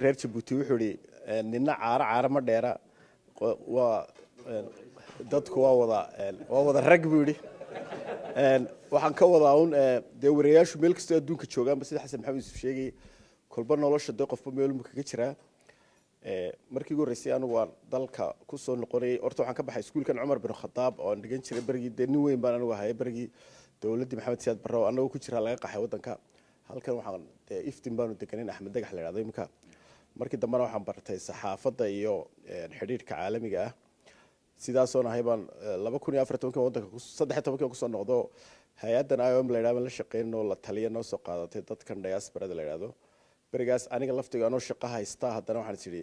reer Jabuuti wuxuu yiri nina caara ma dheera waa dadku waa wada rag buu yiri waxaan ka wadaa un de wariyaashu meel kasta adduunka joogaan sida Xasan Maxamed Yuusuf sheegay kolba nolosha de qofba meel uu kaga jiraa markii ugu horeysay anigu waan dalka ku soo noqonay horta waxaan ka baxay iskuulkan Umar bin Khattab oo aan dhigan jiray barigii de nin weyn baan anigu ahay barigii dawladda Maxamed Siyaad Barre oo anagu ku jira laga qaxay wadanka halkan waxaan iftiin baanu deganay Axmed Dagax la yiraahdo imka markii dambana waxaan bartay saxaafadda iyo xiriirka caalamiga ah sidaas oo nahay baan 2014 wadanka 13 ku soo noqdo hay'adan IOM la yiraahdo la shaqeynno la taliyano soo qaadatay dadkan diaspora la yiraahdo barigaas aniga laftiga anoo shaqo haysta haddana waxaan isiri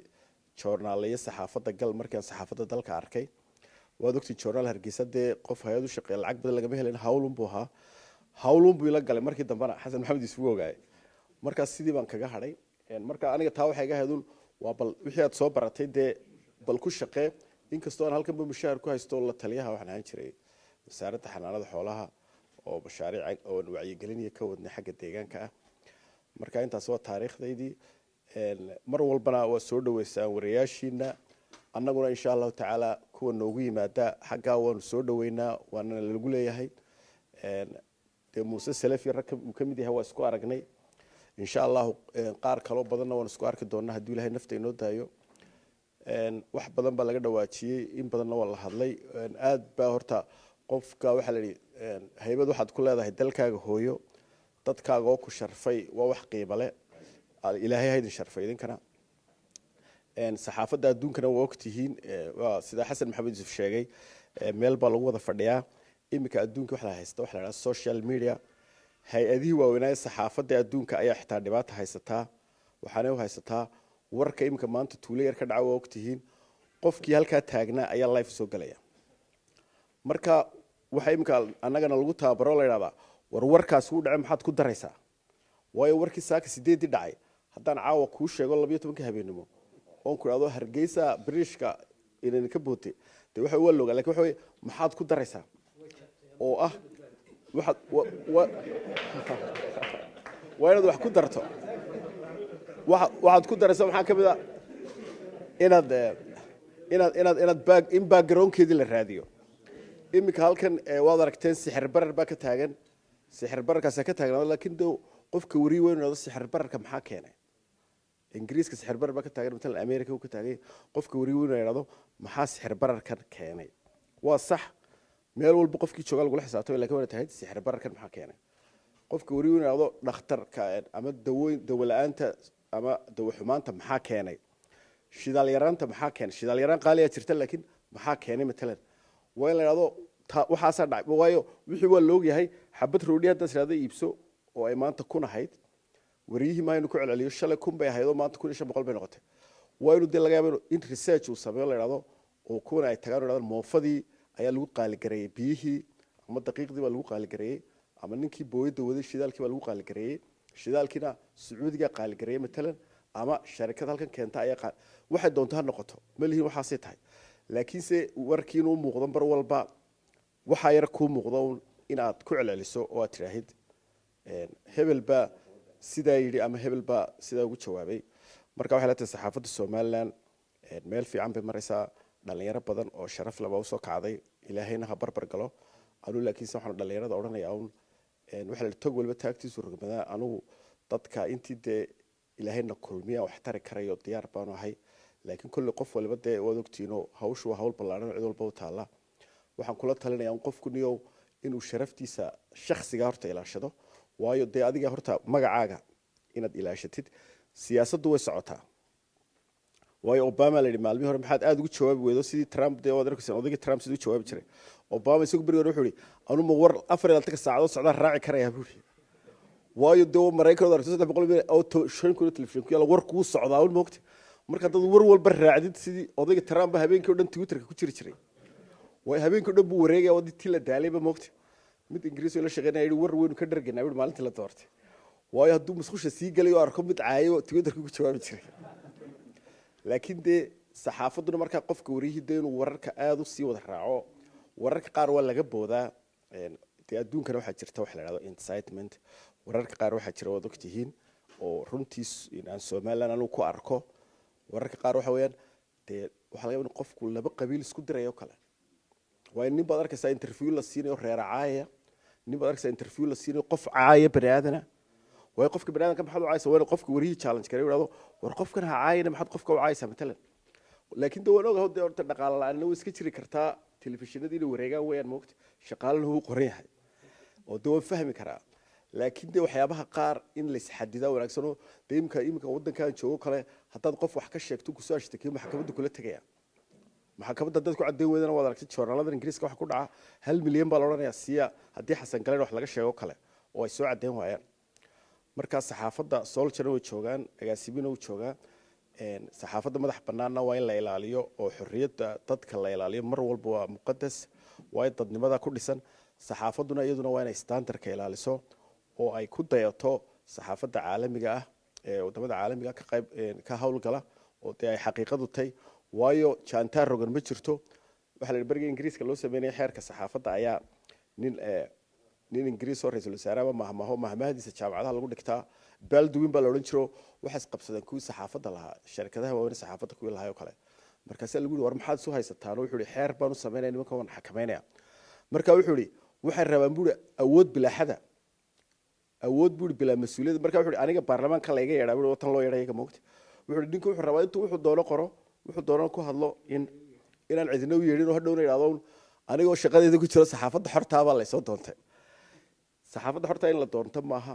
joornaaliye saxaafadda gal markaan saxaafadda dalka arkay waad ogtay joornaal Hargeysa de qof hay'ad u shaqeeya lacag badan laga helin hawlun buu ila galay markii dambana Xasan Maxamed Yuusuf ogaay markaas sidii baan kaga hadhay marka aniga taa waxay iga hadun waa bal wixii aad soo baratay de bal ku shaqee inkastoo aan halkan mushaar ku haysto la taliyaha waxaan ahaan jiray wasaaradda xanaanada xoolaha oo mashaariic oo wacyigelin iyo ka wadnay xagga deegaanka ah marka intaas waa taariikhdeydii mar walbana waa soo dhaweysaan wariyaashiina annaguna insha Allah taala kuwa noogu yimaada xagga waan soo dhaweynaa waana lagu leeyahay de Muuse Salafi rakab uu kamid yahay waa isku aragnay insha Allah qaar kale oo badan waan isku arki doonaa hadii Ilaahay nafta inoo daayo wax badan baa laga dhawaajiyay in badanna waa la hadlay aad baa horta qofka waxa la yiraahdaa haybad waxaad ku leedahay dalkaaga hooyo dadkaaga oo ku sharfay waa wax qiimo leh Ilaahay haydin sharfay idinkana saxaafadda adduunkana waa ogtihiin waa sida Xasan Maxamed Yuusuf sheegay meel baa lagu wada fadhiyaa imika adduunka waxa la haysto waxa la yiraahdaa social media hay'adihii waaweynaa saxaafadda adduunka ayaa xitaa dhibaato haysataa waxaana u haysataa warka imika maanta tuuleer ka dhaca waa ogtihiin qofkii halka taagnaa ayaa live soo galaya marka waxa imika annagana lagu taabaro la yiraahdaa warkaas uu dhacay maxaad ku daraysaa waayo warkii saaka 8 dhacay haddaan caawa ku sheego 12 habeenimo oo ku raado Hargeysa British-ka inaan ka bootay de waxa uu looga laakiin waxa maxaad ku daraysaa oo ah waxaad wax ku darto waxaad ku daraysaa maxaa kamid ah inaad background-keedii la raadiyo imika halkan waad aragteen sixir barar baa ka taagan sixir bararkaas ka taagan laakiin qofka wari weyn oo sixir bararka maxaa keenay ingiriiska sixir barar baa ka taagan inta Ameerika uu ka taagay qofka wari weyn yiraahdo maxaa sixir bararkan keenay waa sax meel walba qofkii jooga lagu xisaabtay laakiin wada tahay sixir bararkan maxaa keenay qofka wari weyn yiraahdo dhakhtarka ama dawo la'aanta ama dawo xumaanta maxaa keenay shidaal yaraanta maxaa keenay shidaal yaraan qaali ah jirta laakiin maxaa keenay matalan waa in la yiraahdo waxaas dhacay waayo wixii waa loo yahay xabad roodhi hadda siraada iibso oo ay maanta kun ahayd wariyihii ma aynu ku celceliyo shalay kun bay ahayd oo maanta 1500 bay noqotay waa inuu laga yaabo in research uu sameeyo la yiraahdo oo kuna ay tagaan yiraahdo moofadii ayaa lagu qaali gareeyay biyihii ama daqiiqdii baa lagu qaali gareeyay ama ninkii booyada waday shidaalkii baa lagu qaali gareeyay shidaalkiina Sacuudiga qaali gareeyay matalan ama sharikad halkan keenta ayaa waxay doontaa noqoto malihiin waxa ay tahay laakiin se warkiin uu muuqdo bar walba waxa yar ku muuqdo in aad ku celceliso oo aad tiraahid hebel ba sida yiri ama hebel ba sida ugu jawaabay marka waxa la tahay saxaafadda Soomaaliland meel fiican bay maraysaa dhalinyaro badan oo sharaf laba u soo kacday Ilaahayna ha barbar galo anu laakiin waxaan dhalinyarada oranayaa waxa la tog walba taagtiisu rugmada anu dadka intii de Ilaahayna kulmiya wax tari karayo diyaar baan ahay laakiin kulli qof walba de wad ogtiino hawshu waa hawl ballaaran cid walba u taala waxaan kula talinayaa qofku niyow inuu sharaftiisa shakhsiga horta ilaashado waayo de adiga horta magacaaga inaad ilaashatid siyaasaddu way socotaa waayo Obama la yiri maalmii hore maxaad aad ugu jawaabi weydo sidii Trump de wad arkaysan odayga Trump sidii u jawaabi jiray Obama isagu bariga wuxuu yiri anu ma war 24 saacadood socda raaci karaya buu yiri waayo de Mareykanka 300 oo shanku telefishinka yala war ku socdaa oo moogtay marka dad war walba raacdid sidii odayga Trump habeenkii oo dhan Twitterka ku jiri jiray way habeenkii oo dhan buu wareegay wadii la daalayba moogtay mid Ingiriis la shaqeynayay war weyn ka dharganaa maalintii la doortay waayo hadduu musqusha sii galay oo arko mid caayo Twitterka ku jawaabi jiray laakiin de saxaafadduna marka qofka wariyihii de inuu wararka aad u sii wada raaco wararka qaar waa laga boodaa de adduunkana waxa jirta wax la yiraahdo incitement wararka qaar waxa jira wad ogtihiin oo runtii aan Soomaaliland anu ku arko wararka qaar waxa weeyaan waxa laga yaabaa qofku laba qabiil isku dirayo kale waa in baad arkaysaa interview la siinayo reer caaya nin baad arkaysaa interview la siinayo qof caaya bani'aadana way qofka bani'aadanka maxad u caaysaa waa qofka wariye challenge karay yiraahdo war qofkan ha caayina maxad qofka u caaysaa matalan laakiin dawaan ogahay oo horta dhaqaale la'aan way iska jiri kartaa telefishinada inay wareegaan weeyaan moogta shaqaalaha uu qoran yahay oo dawaan fahmi karaa laakiin waxyaabaha qaar in la isxadidaa wanaagsan oo imka wadankan joogo kale hadaad qof wax ka sheegto ku soo ashtakiyo maxkamadda kula tagaya maxkamadda dadku cadeyn weydana wada aragtay joornaalada Ingiriiska wax ku dhaca 1 milyan baa la oranayaa siya hadii Xasan Galeen wax laga sheego kale oo ay soo cadeyn waayaan marka saxaafadda Solskjaer way joogaan agaasimiina uu joogaa saxaafadda madax banaanna waa in la ilaaliyo oo xorriyadda dadka la ilaaliyo mar walba waa muqadas waa dadnimada ku dhisan saxaafadduna iyaduna waa inay standardka ilaaliso oo ay ku dayato saxaafadda caalamiga ah ee wadamada caalamiga ka qayb ka hawlgala oo ay xaqiiqadu tahay waayo jaantaar rogan ma jirto waxa la bariga Ingiriiska loo sameeyay xeerka saxaafadda ayaa nin Ingiriis oo ra'iisul wasaaraha mahmahdiisa jaamacadaha lagu dhigtaa Baldwin baa la oran jiro waxa isqabsadeen kuwii saxaafadda lahaa shirkadaha waaweyn saxaafadda kuwii lahaa oo kale markaas lagu yiri war maxaad soo haysataan wuxuu yiri xeer baan u sameeynaa nimanka waan xakameynaa marka wuxuu yiri waxay rabaan buur awood bilaaxada awood buur bilaa mas'uuliyad marka wuxuu aniga baarlamaanka la iga yeeraa wuxuu tan loo yeeray iga moogta wuxuu dhinku wuxuu rabaa intuu wuxuu doono qoro wuxuu doono ku hadlo inaan cidina u yeerin oo hadhowna yiraahdo anigoo shaqadeeda ku jiro saxaafadda xorta baa la soo doontay saxaafadda xorta in la doonto maaha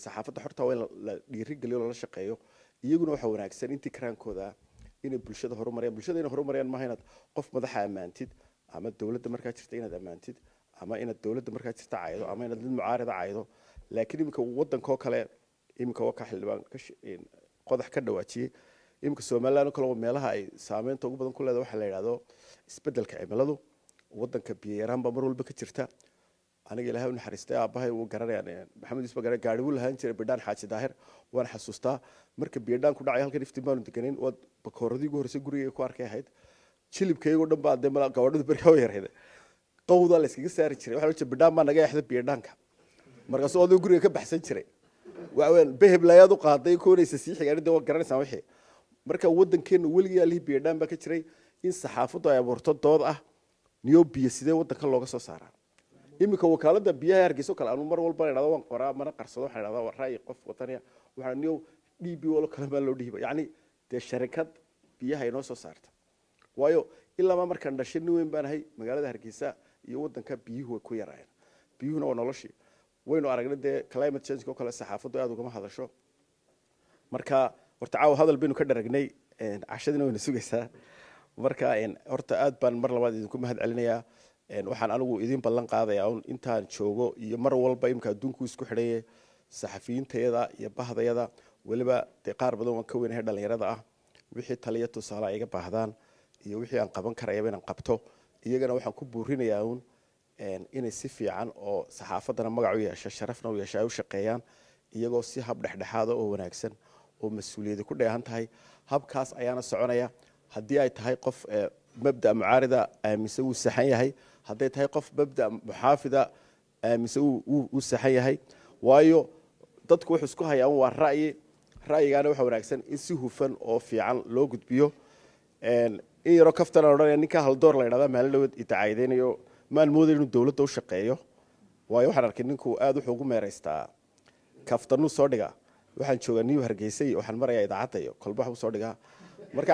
saxaafadda xorta waa la dhiirigeliyo la shaqeeyo iyaguna waxa wanaagsan intii karaankooda inay bulshada horumariyaan maaha inaad qof madaxa amaantid ama dawladda markaa jirta inaad amaantid ama inaad dawladda markaa jirta caaydo ama inaad mid mucaarada caaydo laakiin imika wadanka kale imika waa ka xildhibaan qodax ka dhawaajiyay imika Soomaaliland kale meelaha ay saameynta ugu badan ku leedahay waxa la yiraahdo isbedelka cimiladu wadanka biyo yaraan ba mar walba ka jirta aniga Ilaahay u naxariistay aabahay uu garanayaan Maxamed Isba gaar gaari uu lahaan jiray bidhaan xaaji daahir waan xasuustaa marka biyadaan ku dhacay halkan iftiin baan deganeyn oo bakooradii ugu horeysay guriga ku arkay ahayd jilibkaygu dhan baa deemal gabadhadu barkaa yareeyay qowda la iskaga saari jiray waxa uu bidhaan ma naga yaxda biyadaanka markaas oo guriga ka baxsan jiray waaween beheb laayad u qaaday koonaysa si xigaanida oo garanaysan wixii marka wadankeena waliga lii biyadaan ba ka jiray in saxaafaddu ay abuurto dood ah niyo biyo sidee wadanka looga soo saaraa imika wakaaladda biyaha Hargeysa kale aanu mar walba yiraahdo waan qoraa mana qarsado waxa yiraahdo war raay qof wadaniya waxa niyo DB wala kale ma loo dhiibay yaani shirkad biyaha inoo soo saarta waayo ilaa markaan dhashay weyn baan ahay magaalada Hargeysa iyo wadanka biyuhu way ku yarayeen biyuhuna waa noloshii waynu aragnay climate change ko kale saxaafaddu aad uga hadasho marka horta caaw hadal baynu ka dharagnay cashadina wayna sugaysaa marka horta aad baan mar labaad idinku mahad celinayaa waxaan anigu idin ballan qaadayaa intaan joogo iyo mar walba imka adduunku isku xidhay saxafiyiinteeda iyo bahdayada waliba qaar badan oo ka weynahay dhalinyarada ah wixii taliya tusaale ay iga baahdaan iyo wixii aan qaban karayba inaan qabto iyagana waxaan ku buurinayaa inay si fiican oo saxaafaddana magac u yeesho sharafna u yeesho ay u shaqeeyaan iyagoo si hab dhexdhexaad oo wanaagsan oo mas'uuliyad ku dheehan tahay habkaas ayaana soconaya haddii ay tahay qof mabda mucaarida aaminsan uu saxan yahay hadday tahay qof mabda muxaafida aaminsan uu saxan yahay waayo dadku wax isku hayaan waa ra'yigaana waxa wanaagsan in si hufan oo fiican loo gudbiyo in yaro kaftana oranaya ninka hal door la yiraahdo maalin dhaweed itaacaydeeyo maalmooda inuu dawladda u shaqeeyo waayo waxaan arkay ninku aad wuxuu ugu meereystaa kaftanu soo dhiga waxaan joogaa New Hargeysa waxaan marayaa idaacadda iyo kolba wax soo dhiga marka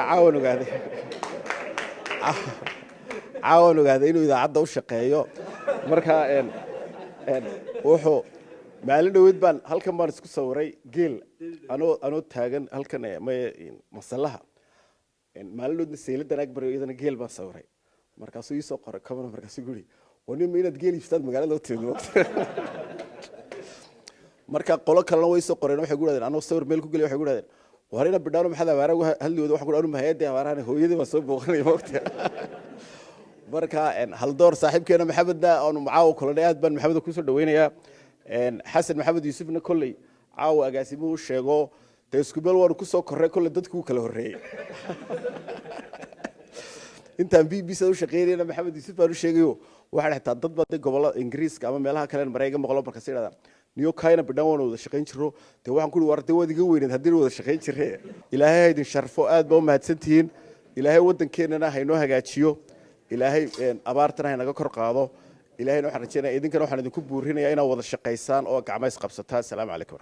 caawan ogaaday inuu idaacadda u shaqeeyo marka wuxuu maalin dhaweed baan halkan baan isku sawiray geel anoo taagan halkan masalaha maalin dhaweed seeladan Akbar iyadana geel baan sawiray markaas uu soo qoray kamana markaas guri wani ma inaad geel iibsad magaalada u timaado marka qolo kale way soo qoreen waxay guraadeen anoo sawir meel ku galay waxay guraadeen warina bidhaano maxaa abaaraha hadliyooda waxa ku dhaanu mahayada abaaraha hooyadii baa soo booqanay waqti marka hal door saaxiibkeena maxamedna oo macaaw kale aad baan maxamed ku soo dhaweynayaa xasan maxamed yuusufna kulli caaw agaasimuhu sheego isku meel waan ku soo korray kulli dadku kala horeeyay intaan BBC u shaqeynayna maxamed yuusuf baan u sheegayo waxa xitaa dad badan gobolada Ingiriiska ama meelaha kale Mareykanka maqlo marka sidaada niyo kayna bidhaan waan wada shaqayn jiro dee waxaan ku war dee waad iga weyneed haddii wada shaqayn jiree ilaahay ha idin sharfo aad baa u mahadsantihiin ilaahay waddankeennana ha inoo hagaajiyo ilaahay abaartana ha inaga kor qaado ilaahayna waxaan rajaynayaa idinkana waxaan idinku buurinayaa inaad wada shaqaysaan oo gacmays qabsataan asalaamu calaykum.